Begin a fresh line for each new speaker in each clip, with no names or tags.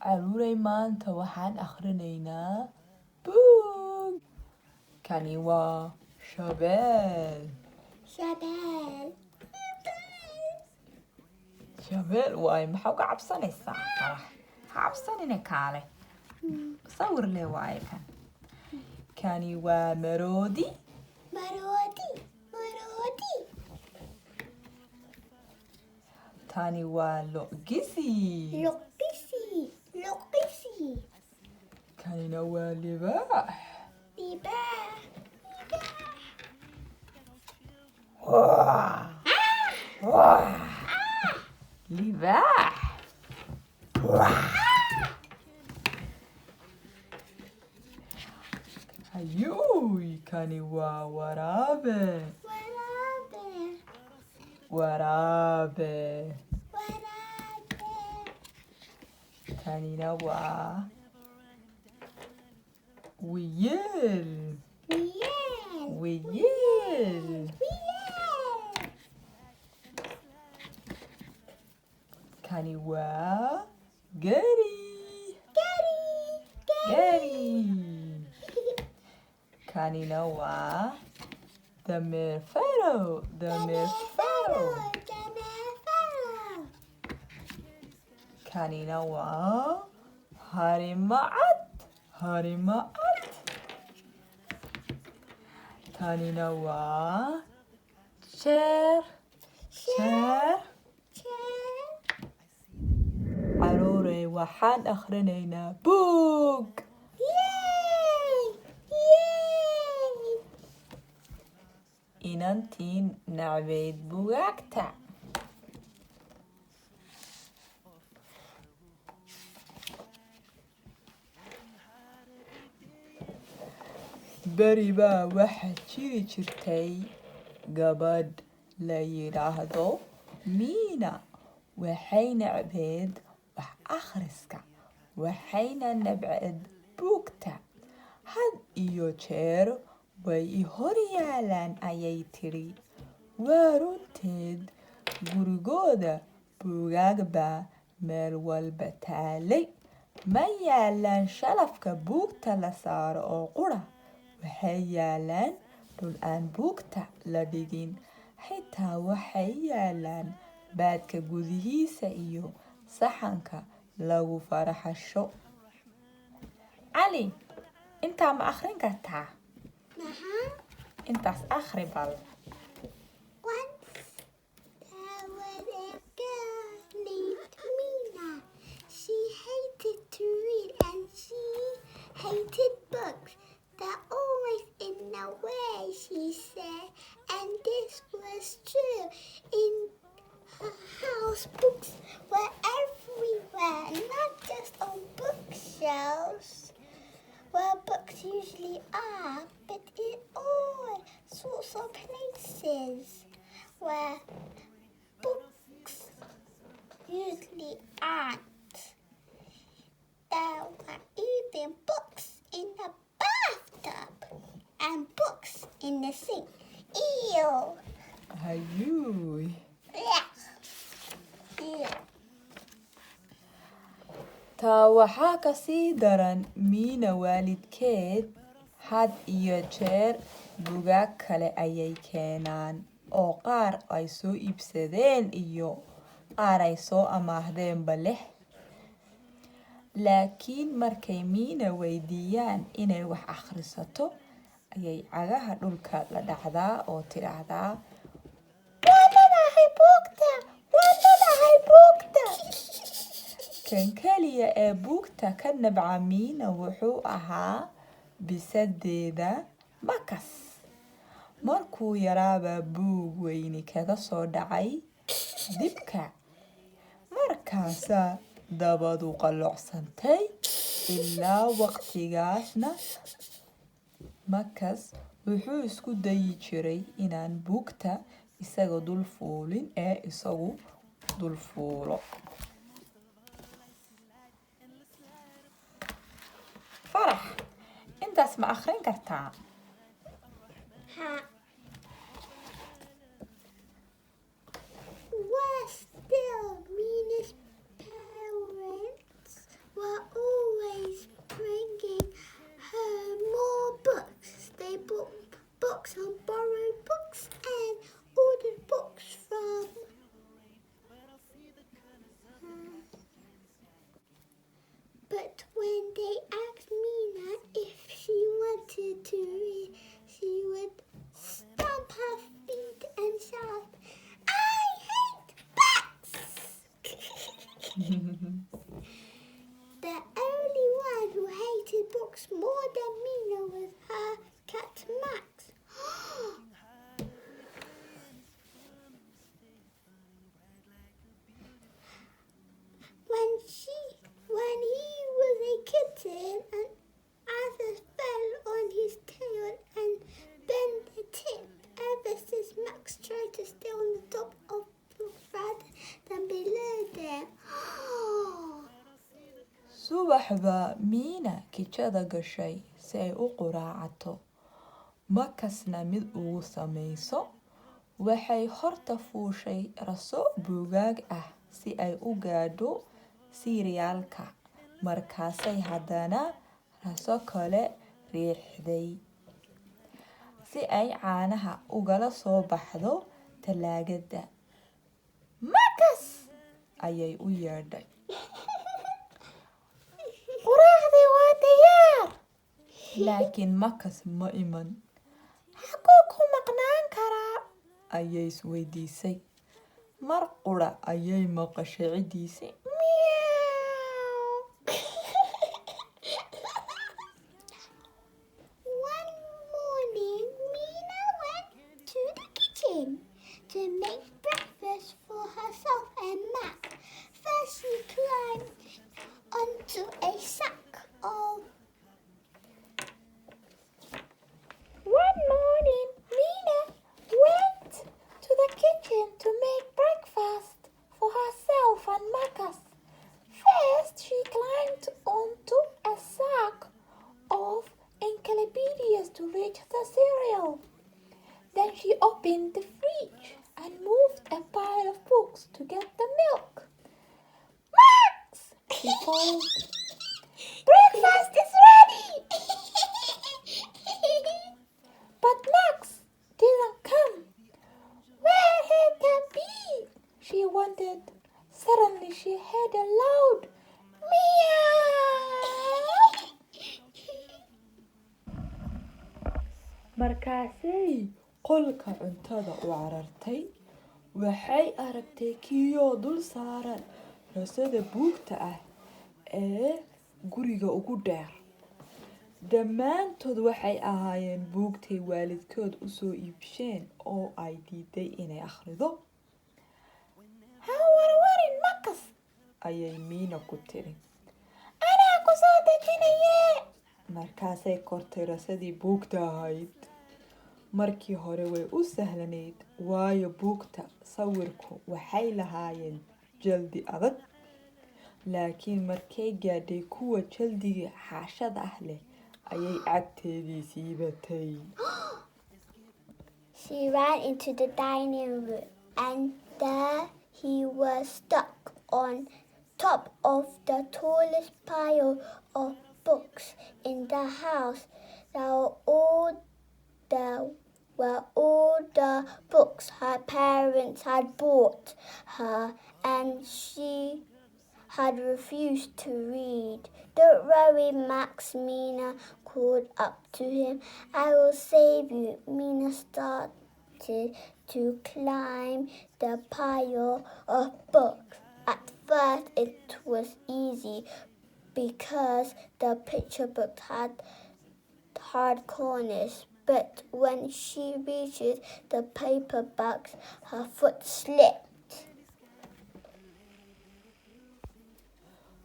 caruuray maanta waxaan akhrinaynaa buug. Kani waa shabeel. Shabeel waaye maxaa uga cabsanaysaa? Farax ha cabsanine kaale sawir le waaye kan. Kani waa maroodi. Tani waa lo'gisi. Kanina waa libaax. Libaax. Ayuuy, kani waa waraabe. Kanina waa wiyil. Kani waa geri. Kanina waa dameer farow. Kanina waa harimacad. Kanina waa jeer. Caruuray waxaan akhrinaynaa buug. Inantii nacbayd buugaagta. Beri baa waxaa jiri jirtay gabadh la yidhaahdo Miina. Waxay nacbayd wax akhriska. Waxayna nabcad buugta. Had iyo jeer way i hor yaalaan ayay tidhi. Waa runteed gurigooda buugaag baa meel walba taalay. Ma yaalaan shalafka buugta la saaro oo qura. Waxay yaalaan dhul aan buugta la dhigin. Xitaa waxay yaalaan baadka gudihiisa iyo saxanka lagu faraxasho. Cali, intaa ma akhrin kartaa? Intaas akhri bal.
She hated to read and she hated books. They're always in the way, she said. And this was true. In her house, books were everywhere, not just on bookshelves, where books usually are, but in all sorts of places where books usually aren't. There were even books in the bathtub and books in the sink. Ew!
Ayuuy. Taa waxaa ka sii daran Miina waalidkeed had iyo jeer buugaag kale ayay keenaan oo qaar ay soo iibsadeen iyo qaar ay soo amaahdeenba leh. Laakiin markay Miina weydiiyaan inay wax akhrisato ayay cagaha dhulka la dhacdaa oo tidhaahdaa waan leedahay buugta. Kan keliya ee buugta ka nabca Miina wuxuu ahaa bisadeeda Makas. Markuu yaraabaa buug weyni kaga soo dhacay dibka. Markaasaa dabadu qallocsantay. Ilaa waqtigaasna Makas wuxuu isku dayi jiray inaan buugta isaga dul fuulin ee isagu dul fuulo. Farax, intaas ma akhrin kartaa?
Still, Mina's parents were
subax baa Miina kijada gashay si ay u quraacato. Makasna mid ugu samayso. Waxay horta fuushay raso buugaag ah si ay u gaadho siiriyaalka. Markaasay haddana raso kale riixday si ay caanaha ugala soo baxdo talaagada. Makas! Ayay u yeedhay. Quraacdii waa diyaar! Laakiin Makas ma iman. Xaguu ku maqnaan karaa? Ayay isweydiisay. Mar qura ayay maqashay cidiisii. Meow!
One morning, Mina went to the kitchen to make breakfast for herself and Mac. First, she climbed onto a sack of...
One morning, Mina went to the kitchen to make breakfast for herself and Makas. First, she climbed onto a sack of encyclopedias to reach the cereal. Then she opened the fridge and moved a pile of books to get the milk. Max! She called. Breakfast is ready! But Max didn't come. Where had he been? She wondered. Suddenly she heard a loud meow. Markaasay qolka cuntada u carartay. Waxay aragtay kiyoo dul saaran rasada buugta ah ee guriga ugu dheer. Dhammaantood waxay ahaayeen buugtay waalidkood u soo iibsheen oo ay diiday inay akhrido. Ha warwarin Makas! Ayay Miina ku tiri. Anaa ku soo dejinayee! Markaasay kortay rasadii buugta ahayd. Markii hore way u sahlanayd waayo buugta sawirku waxay lahaayeen jaldi adag. Laakiin markay gaadhay kuwa jaldiga xaashada ah leh ayay cagteedii siibatay.
She ran into the dining room and there he was stuck on top of the tallest pile of books in the house. Were all the books her parents had bought her and she had refused to read. Don't worry, Max, Mina called up to him. I will save you. Mina started to climb the pile of books. At first it was easy because the picture book had hard corners. But when she reaches the paperbacks, her foot slipped.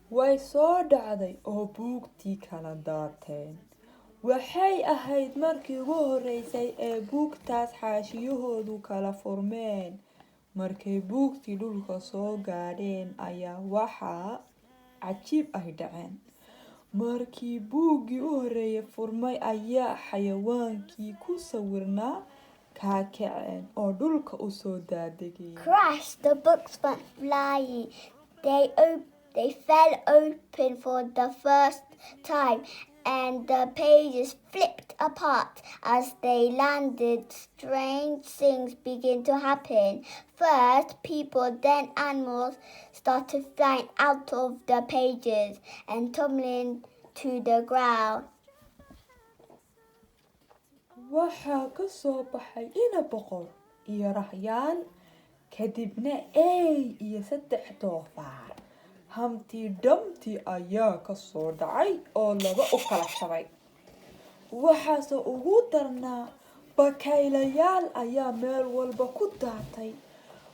Way soo dhacday oo buugtii kala daateen. Waxay ahayd markii ugu horeysay ee buugtaas xaashiyahoodu kala furmeen. Markay buugtii dhulka soo gaadheen ayaa waxaa cajiib ah dhaceen. Markii buuggii u horeeyay furmay ayaa xayawaankii ku sawirnaa ka kaceen oo dhulka u soo daadegeen.
Crash! The books went flying. They fell open for the first time and the pages flipped apart as they landed. Strange things began to happen. First, people, then animals started flying out of the pages and tumbling to the ground.
Waxaa ka soo baxay ina boqor iyo raxyaan, kadibna eey iyo 3 doofaar. Hamtii Dumpty ayaa ka soo dhacay oo laba u kala shabay. Waxaase ugu darnaa bakaylayaal ayaa meel walba ku daatay.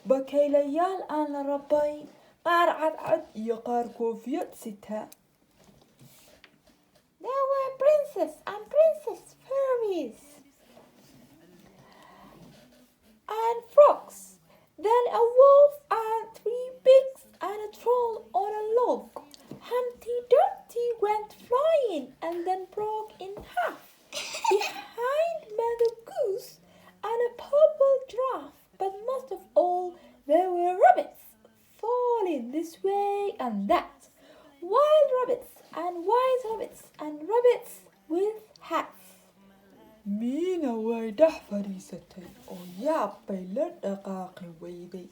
Bakaylayaal aan la rabayn, qaar cadcad iyo qaar koofiyad sita. There were princess and princess fairies and frogs. Then a wolf and 3 pigs and a troll on a log. Humpty Dumpty and white rabbits and rabbits with hats. Mina way dhex fadhiisatay oo yaab bay la dhaqaaqi weyday.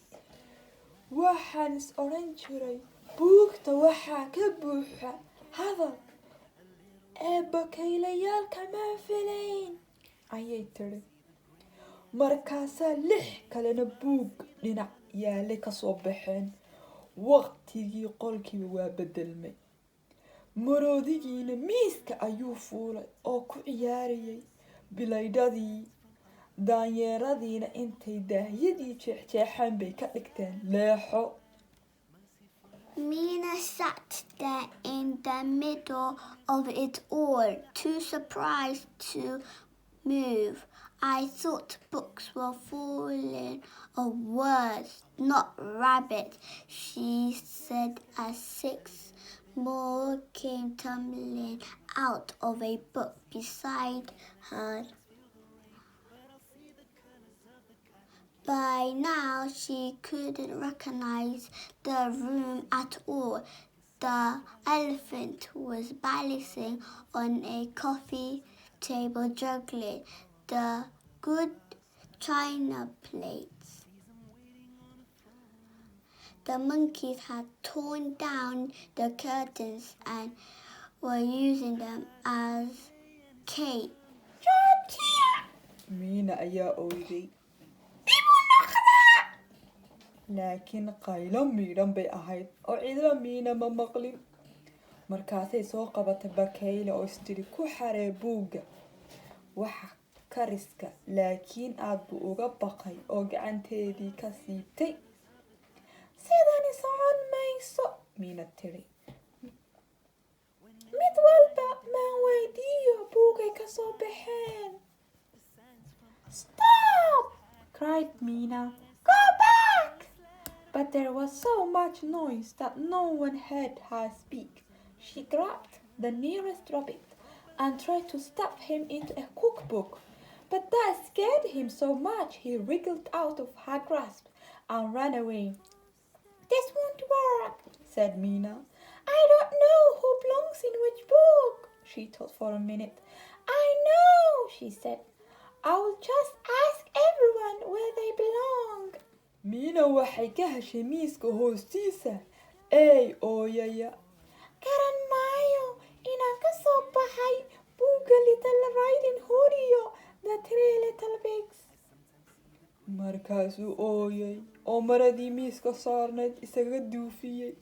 Waxaan is odhan jiray buugta waxaa ka buuxa hadal ee bakaylayaal kama filayn, ayay tiri. Markaasaa 6 kalena buug dhinac yaale ka soo baxeen. Waqtigii qolkiiba waa bedelmay. Maroodigiina miiska ayuu fuulay oo ku ciyaarayay. Bilaydadii daanyeeradiina intay daahyadii jeexjeexaan bay ka dhigteen leexo.
Mina sat there in the middle of it all, too surprised to move. I thought books were falling of words, not rabbits, she said as 6 more came tumbling out of a book beside her. By now she couldn't recognize the room at all. The elephant was balancing on a coffee table, juggling the good china plates. The monkeys had torn down the curtains and were using them as cake. Mina ayaa oyday. Laakiin qaylo miidhan bay ahayd oo cidla Mina ma maqlin. Markaasay soo qabatay bakayle oo istiri ku xaree buugga waxa kariska, laakiin aad buu uga baqay oo gacanteedii ka siibtay. Sidani socon mayso, Mina tiri. Mid walba maan weydiiyo buugay ka soo baxeen. Stop! cried Mina. Go back! But there was so much noise that no one heard her speak. She grabbed the nearest rabbit and tried to stuff him into a cookbook, but that scared him so much he wriggled out of her grasp and ran away. This won't work, said Mina. I don't know who belongs in which book, she thought for a minute. I know, she said. I will just ask everyone where they belong. Mina waxay ka heshay miiska hoostiisa. Ey ooyaya. Garan maayo inaan ka soo baxay buugga Little Riding Hood iyo The 3 Little Pigs. Markaasuu ooyay oo maradii miiska saarneed isaga duufiyey.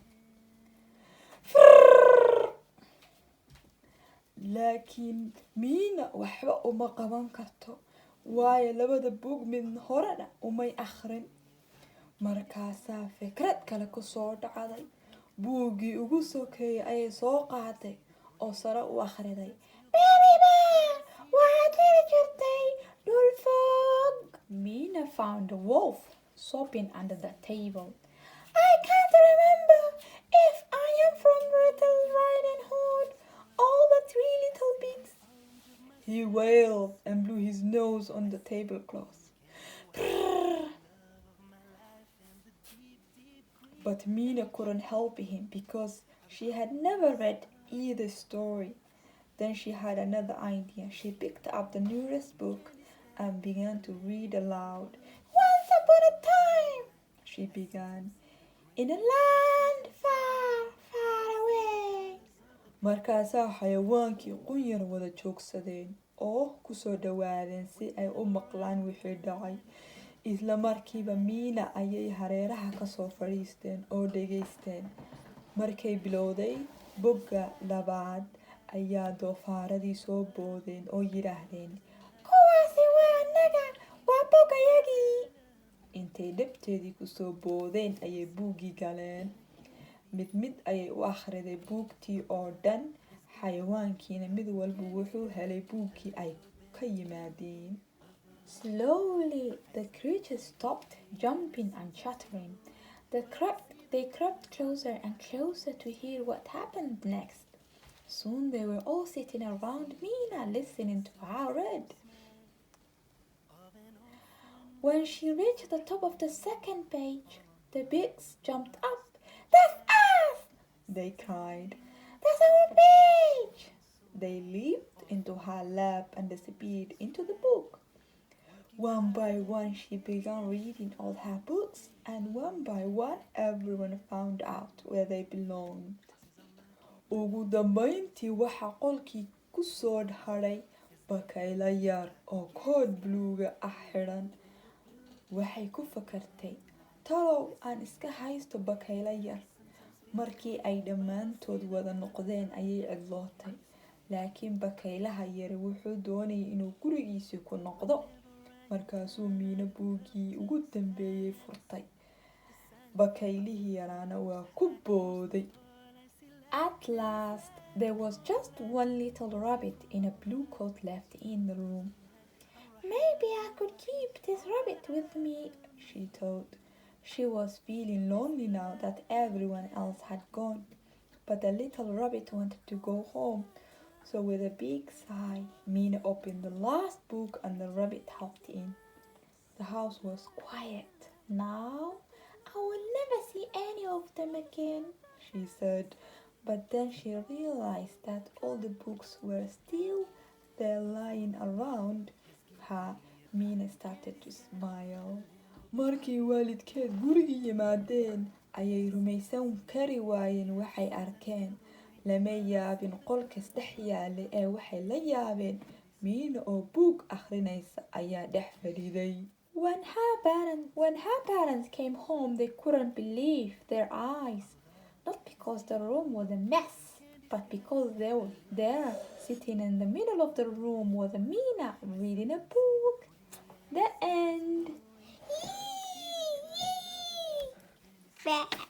Laakiin Mina waxba uma qaban karto, waayo labada buug mid horena umay akhrin. Markaasaa fikrad kale ku soo dhacday. Buuggii ugu sokeeyay ayay soo qaaday oo sare u akhriday. Baby, waxaad heli jirtay dhul fog. Mina found a wolf sopping under the table. I can't remember if I am from Little Riding Hood or the 3 Little Pigs. He wailed and blew his nose on the tablecloth. But Mina couldn't help him because she had never read either story. Then she had another idea. She picked up the nearest book and began to read aloud. Once upon a time, she began, in a land far, far away. Markaasaa xayawaankii qunyar wada joogsadeen oo ku soo dhawaadeen si ay u maqlaan wixii dhacay. Isla markiiba Mina ayay hareeraha ka soo fadhiisteen oo dhegaysteen. Markay bilowday bogga labaad ayaa doofaaradii soo boodeen oo yidhaahdeen, kuwaasi waa annaga, waa bogayagii. Intay dhabteedii ku soo boodeen ayay buuggii galeen. Mid ayay u akhriday buugtii oo dhan. Xayawaankiina mid walba wuxuu helay buuggii ay ka yimaadeen. Slowly the creatures stopped jumping and chattering. They crept closer and closer to hear what happened next. Soon they were all sitting around Mina listening to her read. When she reached the top of the second page, the pigs jumped up. That's us! They cried. The
us our page! They leaped into her lap and disappeared into the book. One by one she began reading all her books, and one by one everyone found out where they belonged. Ugu dambayntii waxaa qolkii ku soo hadhay bakayla yar oo kood buluuga ah xidhan. Waxay ku fakartay, talow aan iska haysto bakayla yar. Markii ay dhammaantood wada noqdeen ayay cidlootay, laakiin bakaylaha yari wuxuu doonayay inuu gurigiisii ku noqdo. Markaasuu Miina buuggii ugu dambeeyay furtay. Bakaylihii yaraana waa ku booday. At last, there was just one little rabbit in a blue coat left in the room. Maybe I could keep this rabbit with me, she thought. She was feeling lonely now that everyone else had gone. But the little rabbit wanted to go home. So with a big sigh, Mina opened the last book and the rabbit hopped in. The house was quiet. Now I will never see any of them again, she said. But then she realized that all the books were still there lying around her. Mina started to smile. Markii waalidkeed gurigii yimaadeen ayay rumaysan kari waayeen waxay arkeen. Lama yaabin qolkas dhex yaalay ee waxay la yaabeen Miina oo buug akhrinaysa ayaa dhex fadhiday. When her parents came home, they couldn't believe their eyes. Not because the room was a mess, but because they were there, sitting in the middle of the room was Mina reading a book. The end.
Yee!